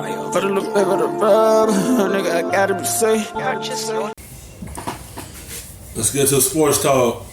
Put a little bit of the rub, nigga, I gotta be safe. Let's get to sports talk.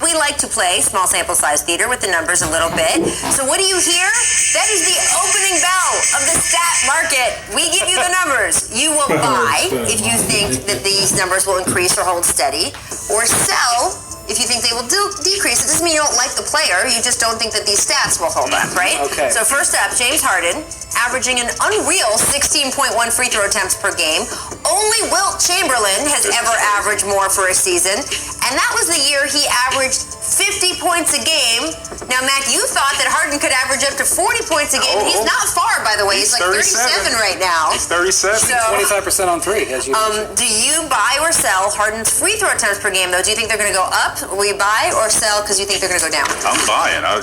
We like to play small sample size theater with the numbers a little bit. So what do you hear? That is the opening bell of the stat market. We give you the numbers. You will buy if you think that these numbers will increase or hold steady, or sell if you think they will decrease. It doesn't mean you don't like the player, you just don't think that these stats will hold up, right? Okay. So first up, James Harden, averaging an unreal 16.1 free throw attempts per game. Only Wilt Chamberlain has ever averaged more for a season, and that was the year he averaged 50 points a game. Now, Mac, you thought that Harden could average up to 40 points a game. He's not far, by the way. He's like 37 right now. He's 37. So, 25% on three, as you mentioned. do you buy or sell Harden's free throw attempts per game, though? Do you think they're going to go up? Will you buy or sell because you think they're going to go down? I'm buying. I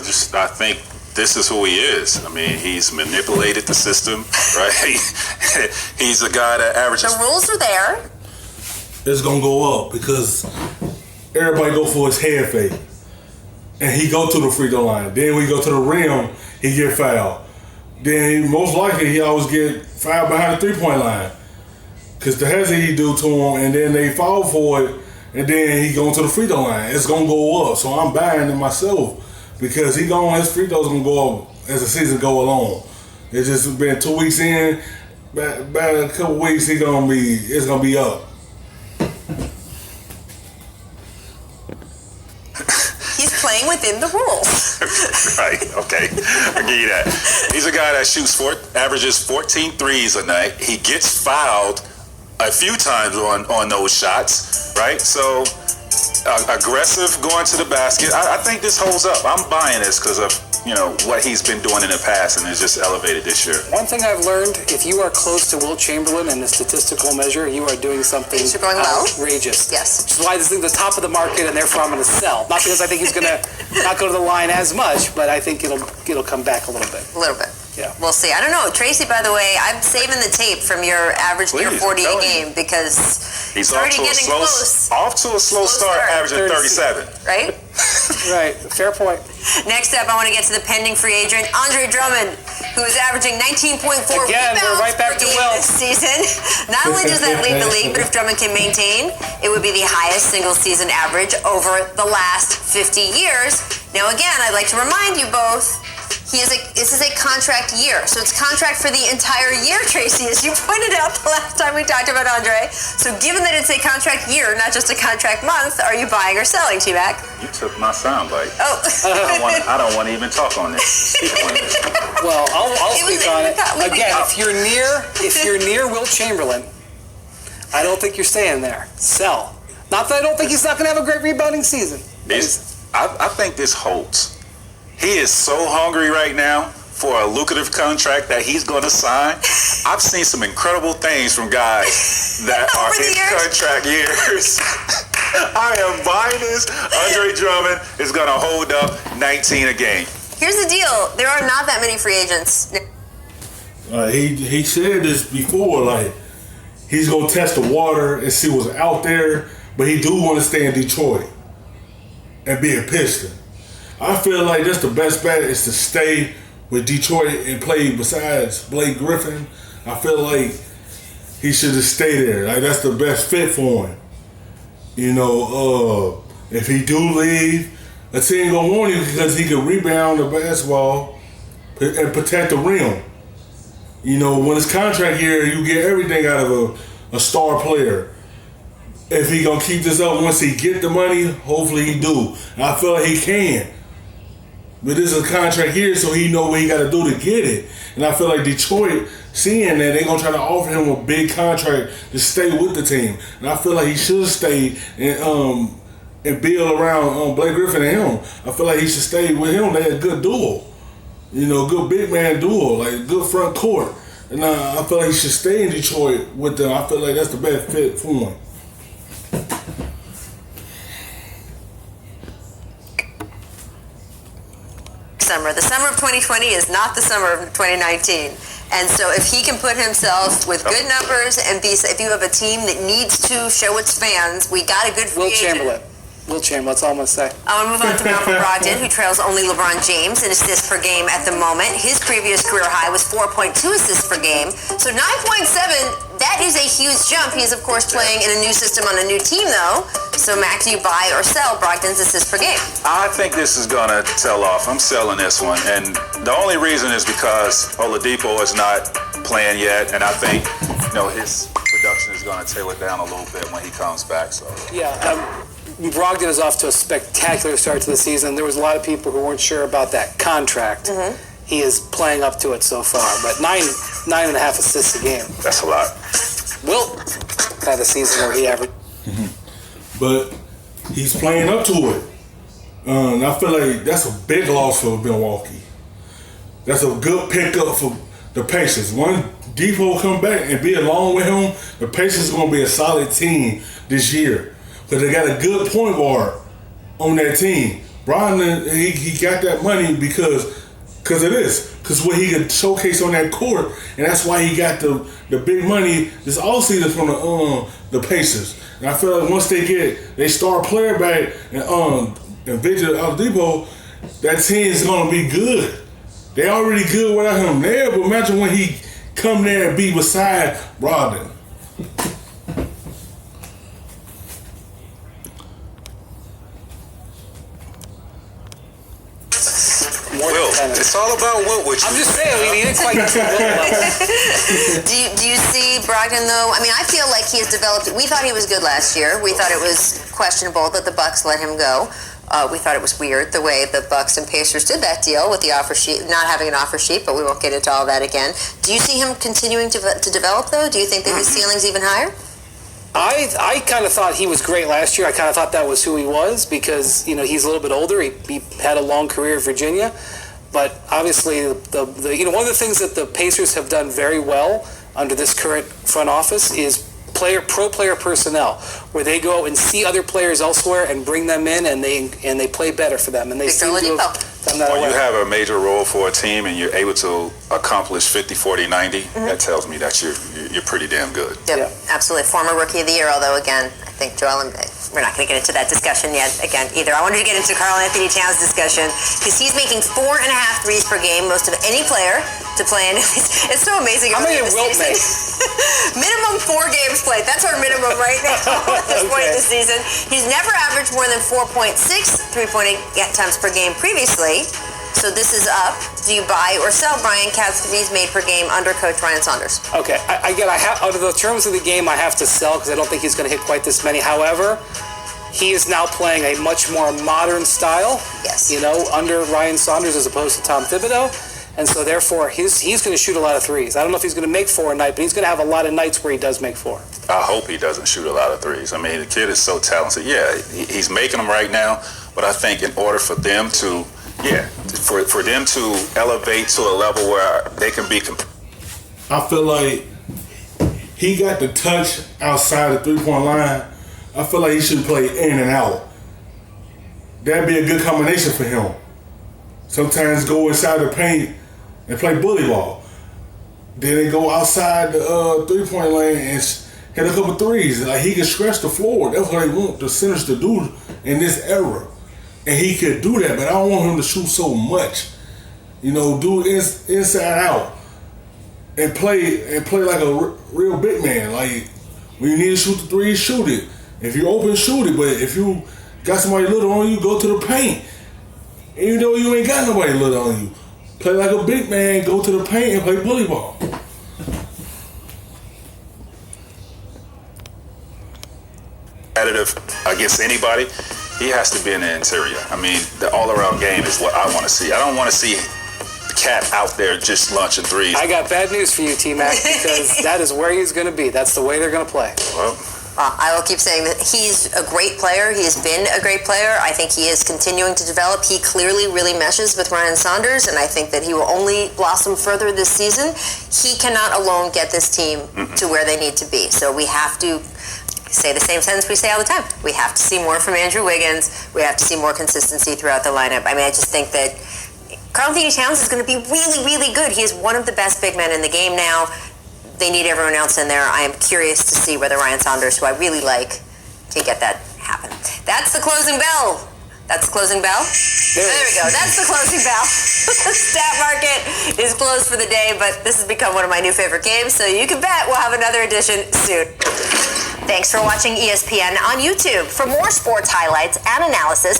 think this is who he is. I mean, he's manipulated the system, right? He's a guy that averages. The rules are there. It's gonna go up because everybody go for his head fake, and he go to the free throw line. Then we go to the rim, he get fouled. Then most likely he always get fouled behind the 3-point line because the hezzy he do to him, and then they foul for it, and then he go to the free throw line. It's gonna go up, so I'm buying it myself because his free throws gonna go up as the season go along. It's just been 2 weeks in, about a couple weeks it's gonna be up. He's playing within the rules. Right, okay. I'll give you that. He's a guy that averages 14 threes a night. He gets fouled a few times on those shots, right? So, aggressive going to the basket. I think this holds up. I'm buying this because of, what he's been doing in the past, and it's just elevated this year. One thing I've learned, if you are close to Wilt Chamberlain in the statistical measure, you are doing something outrageous. Yes. Which is why this is the top of the market, and therefore I'm going to sell. Not because I think he's going to not go to the line as much, but I think it'll come back a little bit. A little bit. Yeah. We'll see. I don't know. Tracy, by the way, I'm saving the tape from your average near 40 a game because he's already getting close. Off to a slow start, averaging 37. Right? Right. Fair point. Next up, I want to get to the pending free agent, Adre Drummond, who is averaging 19.4 Again, we're right back to Wilt this season. Not only does that lead the league, but if Drummond can maintain, it would be the highest single-season average over the last 50 years. Now, again, I'd like to remind you both, this is a contract year, so it's contract for the entire year, Tracy, as you pointed out the last time we talked about Adre. So given that it's a contract year, not just a contract month, are you buying or selling, T-Mac? You took my soundbite. Oh. I don't want to even talk on this. Well, I'll speak on it. Again, if you're near Wilt Chamberlain, I don't think you're staying there. Sell. Not that I don't think he's not going to have a great rebounding season. I think this holds. He is so hungry right now for a lucrative contract that he's going to sign. I've seen some incredible things from guys that are in contract years. I am buying this. Adre Drummond is going to hold up 19 a game. Here's the deal. There are not that many free agents. He said this before, like, he's going to test the water and see what's out there, but he do want to stay in Detroit and be a Piston. I feel like that's the best bet is to stay with Detroit and play besides Blake Griffin. I feel like he should just stay there. Like, that's the best fit for him. If he do leave, a team gonna want him because he can rebound the basketball and protect the rim. When it's contract year, you get everything out of a star player. If he gonna keep this up once he get the money, hopefully he do. And I feel like he can. But this is a contract year, so he know what he got to do to get it. And I feel like Detroit, seeing that, they're going to try to offer him a big contract to stay with the team. And I feel like he should stay and build around Blake Griffin and him. I feel like he should stay with him. They're a good duo. Good big man duo, like good front court. And I feel like he should stay in Detroit with them. I feel like that's the best fit for him. The summer of 2020 is not the summer of 2019. And so if he can put himself with good numbers and if you have a team that needs to show its fans, we got a good free agent. Wilt Chamberlain. Wilt Chamberlain, that's all I'm going to say. I want to move on to Malcolm Brogdon, who trails only LeBron James in assists per game at the moment. His previous career high was 4.2 assists per game. So 9.7, that is a huge jump. He's, of course, playing in a new system on a new team, though. So, Mac, do you buy or sell Brogdon's assists per game? I think this is going to tell off. I'm selling this one. And the only reason is because Oladipo is not playing yet. And I think, his production is going to tail it down a little bit when he comes back. So Yeah, Brogdon is off to a spectacular start to the season. There was a lot of people who weren't sure about that contract. He is playing up to it so far, but 9.5 assists a game. that's a lot. Wilt had a season where he averaged. But he's playing up to it. And I feel like that's a big loss for Milwaukee. That's a good pickup for the Pacers. One Depot come back and be along with him, the Pacers are going to be a solid team this year. Because they got a good point guard on that team. Brogdon, he got that money because of this. Because what he could showcase on that court, and that's why he got the big money this offseason from the Pacers. And I feel like once they star player back and Victor Oladipo, that team is going to be good. They already good without him there, but imagine when he come there and be beside Brogdon. Wilt. It's all about Wilt with you. I'm just saying, he didn't quite get to the Wilt level. Do you see Brogdon, though? I mean, I feel like he has developed. We thought he was good last year. We thought it was questionable that the Bucks let him go. We thought it was weird the way the Bucks and Pacers did that deal with the offer sheet, not having an offer sheet, but we won't get into all that again. Do you see him continuing to develop, though? Do you think that his ceiling's even higher? I kind of thought he was great last year. I kind of thought that was who he was because, he's a little bit older. He had a long career at Virginia. But obviously, one of the things that the Pacers have done very well under this current front office is pro player personnel, where they go and see other players elsewhere and bring them in, and they play better for them. And they seem to have done that. When you have a major role for a team and you're able to accomplish 50, 40, 90, that tells me that you're pretty damn good. Yep, absolutely. Former Rookie of the Year, although, again, I think Joel and we're not going to get into that discussion yet again either. I wanted to get into Karl Anthony Towns' discussion because he's making 4.5 threes per game, most of any player to play in. It's so amazing. How many did Wilt make? Minimum 4 games played. That's our minimum right now at this point in the season. He's never averaged more than 4.6 3-point attempts per game previously. So this is up. Do you buy or sell Brian Catt's threes made per game under Coach Ryan Saunders? Okay, I have out of the terms of the game, I have to sell because I don't think he's going to hit quite this many. However, he is now playing a much more modern style. Yes. Under Ryan Saunders as opposed to Tom Thibodeau. And so, therefore, he's going to shoot a lot of threes. I don't know if he's going to make 4 a night, but he's going to have a lot of nights where he does make 4. I hope he doesn't shoot a lot of threes. I mean, the kid is so talented. Yeah, he's making them right now, but I think in order for them to, for them to elevate to a level where they can be. I feel like he got the touch outside the three-point line. I feel like he should play in and out. That'd be a good combination for him. Sometimes go inside the paint and play bully ball. Then they go outside the three-point lane and hit a couple threes. Like, he can stretch the floor. That's what they want the centers to do in this era. And he could do that, but I don't want him to shoot so much. Do inside out and play like a real big man. Like, when you need to shoot the three, shoot it. If you're open, shoot it. But if you got somebody little on you, go to the paint. Even though you ain't got nobody little on you, play like a big man, go to the paint and play bully ball. Competitive against anybody, he has to be in the interior. I mean, the all-around game is what I want to see. I don't want to see Cat out there just launching threes. I got bad news for you, T-Mac, because that is where he's going to be. That's the way they're going to play. Well, I will keep saying that he's a great player. He has been a great player. I think he is continuing to develop. He clearly really meshes with Ryan Saunders, and I think that he will only blossom further this season. He cannot alone get this team to where they need to be. So we have to say the same sentence we say all the time. We have to see more from Andrew Wiggins. We have to see more consistency throughout the lineup. I mean, I just think that Karl Anthony Towns is going to be really, really good. He is one of the best big men in the game now. They need everyone else in there. I am curious to see whether Ryan Saunders, who I really like, can get that happen. happen. That's the closing bell. That's the closing bell? There we go. That's the closing bell. Stat market is closed for the day, but this has become one of my new favorite games, so you can bet we'll have another edition soon. Thanks for watching ESPN on YouTube. For more sports highlights and analysis,